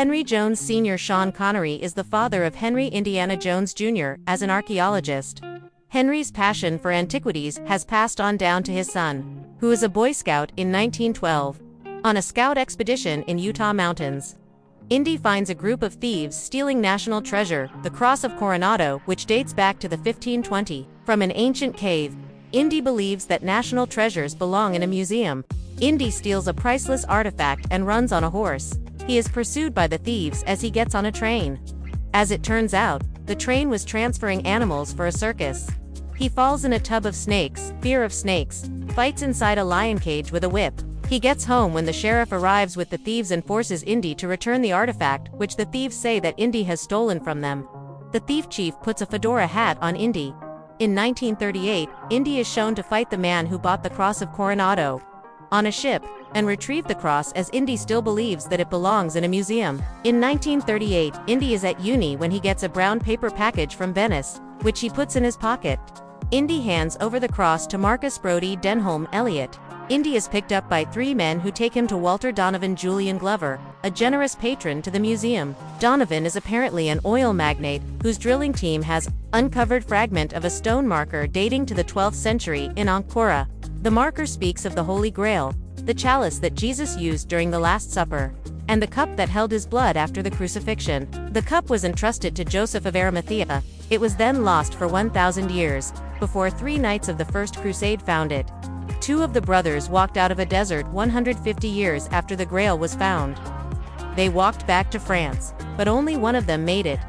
Henry Jones Sr. Sean Connery is the father of Henry Indiana Jones Jr. As an archaeologist, Henry's passion for antiquities has passed on down to his son, who is a Boy Scout in 1912, on a scout expedition in Utah mountains. Indy finds a group of thieves stealing national treasure, the Cross of Coronado, which dates back to the 1520, from an ancient cave. Indy believes that national treasures belong in a museum. Indy steals a priceless artifact and runs on a horse. He is pursued by the thieves as he gets on a train. As it turns out, the train was transferring animals for a circus. He falls in a tub of snakes, fear of snakes, fights inside a lion cage with a whip. He gets home when the sheriff arrives with the thieves and forces Indy to return the artifact, which the thieves say that Indy has stolen from them. The thief chief puts a fedora hat on Indy. In 1938, Indy is shown to fight the man who bought the Cross of Coronado on a ship, and retrieve the cross as Indy still believes that it belongs in a museum. In 1938, Indy is at uni when he gets a brown paper package from Venice, which he puts in his pocket. Indy hands over the cross to Marcus Brody Denholm Elliott. Indy is picked up by three men who take him to Walter Donovan Julian Glover, a generous patron to the museum. Donovan is apparently an oil magnate, whose drilling team has uncovered fragment of a stone marker dating to the 12th century in Ankara. The marker speaks of the Holy Grail, the chalice that Jesus used during the Last Supper, and the cup that held his blood after the crucifixion. The cup was entrusted to Joseph of Arimathea. It was then lost for 1,000 years, before 3 knights of the First Crusade found it. 2 of the brothers walked out of a desert 150 years after the Grail was found. They walked back to France, but only one of them made it.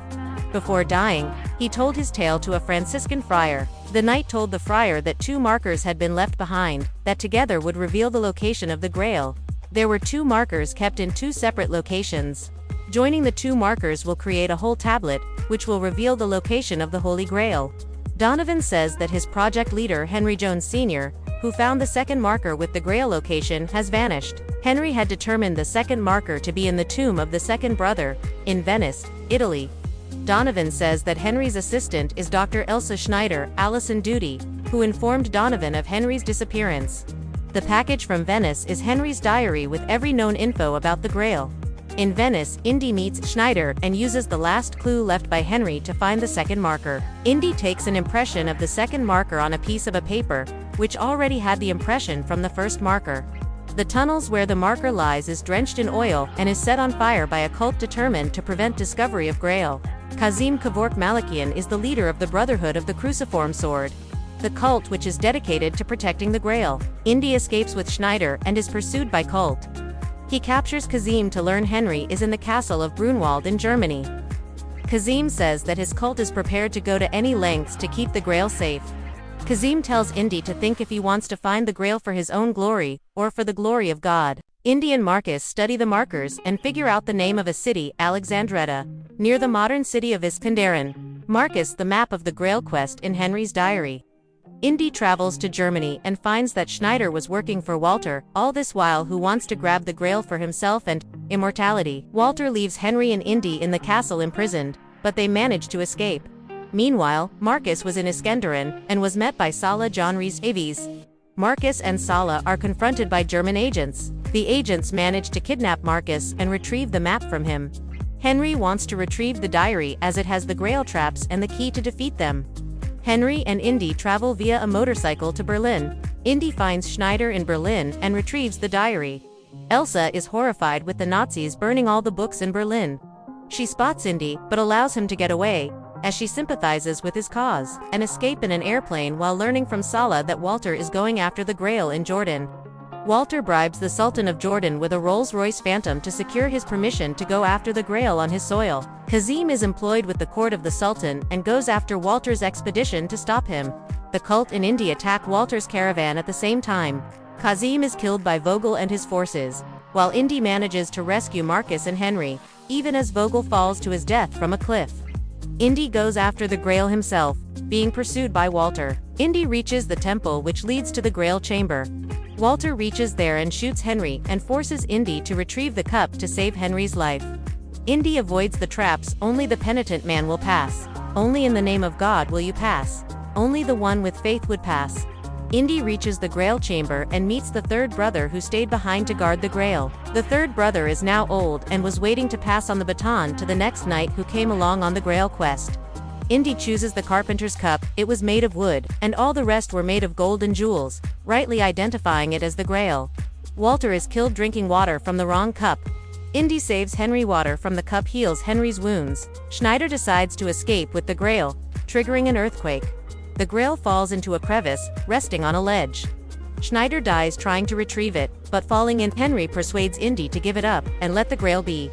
Before dying, he told his tale to a Franciscan friar. The knight told the friar that 2 markers had been left behind, that together would reveal the location of the Grail. There were 2 markers kept in 2 separate locations. Joining the 2 markers will create a whole tablet, which will reveal the location of the Holy Grail. Donovan says that his project leader Henry Jones Sr., who found the second marker with the Grail location, has vanished. Henry had determined the second marker to be in the tomb of the second brother, in Venice, Italy. Donovan says that Henry's assistant is Dr. Elsa Schneider, Alison Doody, who informed Donovan of Henry's disappearance. The package from Venice is Henry's diary with every known info about the Grail. In Venice, Indy meets Schneider and uses the last clue left by Henry to find the second marker. Indy takes an impression of the second marker on a piece of a paper, which already had the impression from the first marker. The tunnels where the marker lies is drenched in oil and is set on fire by a cult determined to prevent discovery of Grail. Kazim Kevork Malakian is the leader of the Brotherhood of the Cruciform Sword, the cult which is dedicated to protecting the Grail. Indy escapes with Schneider and is pursued by cult. He captures Kazim to learn Henry is in the castle of Brunwald in Germany. Kazim says that his cult is prepared to go to any lengths to keep the Grail safe. Kazim tells Indy to think if he wants to find the Grail for his own glory, or for the glory of God. Indy and Marcus study the markers and figure out the name of a city, Alexandretta, near the modern city of Iskenderun. Marcus the map of the Grail quest in Henry's diary. Indy travels to Germany and finds that Schneider was working for Walter, all this while who wants to grab the Grail for himself and immortality. Walter leaves Henry and Indy in the castle imprisoned, but they manage to escape. Meanwhile, Marcus was in Iskenderun and was met by Sala John Rhys-Davies. Marcus and Sala are confronted by German agents. The agents manage to kidnap Marcus and retrieve the map from him. Henry wants to retrieve the diary as it has the Grail traps and the key to defeat them. Henry and Indy travel via a motorcycle to Berlin. Indy finds Schneider in Berlin and retrieves the diary. Elsa is horrified with the Nazis burning all the books in Berlin. She spots Indy, but allows him to get away, as she sympathizes with his cause, and escape in an airplane while learning from Sala that Walter is going after the Grail in Jordan. Walter bribes the Sultan of Jordan with a Rolls-Royce Phantom to secure his permission to go after the Grail on his soil. Kazim is employed with the court of the Sultan and goes after Walter's expedition to stop him. The cult in Indy attack Walter's caravan at the same time. Kazim is killed by Vogel and his forces, while Indy manages to rescue Marcus and Henry, even as Vogel falls to his death from a cliff. Indy goes after the Grail himself, being pursued by Walter. Indy reaches the temple which leads to the Grail chamber. Walter reaches there and shoots Henry and forces Indy to retrieve the cup to save Henry's life. Indy avoids the traps. Only the penitent man will pass. Only in the name of God will you pass. Only the one with faith would pass. Indy reaches the Grail chamber and meets the third brother who stayed behind to guard the Grail. The third brother is now old and was waiting to pass on the baton to the next knight who came along on the Grail quest. Indy chooses the carpenter's cup. It was made of wood, and all the rest were made of gold and jewels, rightly identifying it as the Grail. Walter is killed drinking water from the wrong cup. Indy saves Henry. Water from the cup heals Henry's wounds. Schneider decides to escape with the Grail, triggering an earthquake. The Grail falls into a crevice, resting on a ledge. Schneider dies trying to retrieve it, but falling in, Henry persuades Indy to give it up and let the Grail be.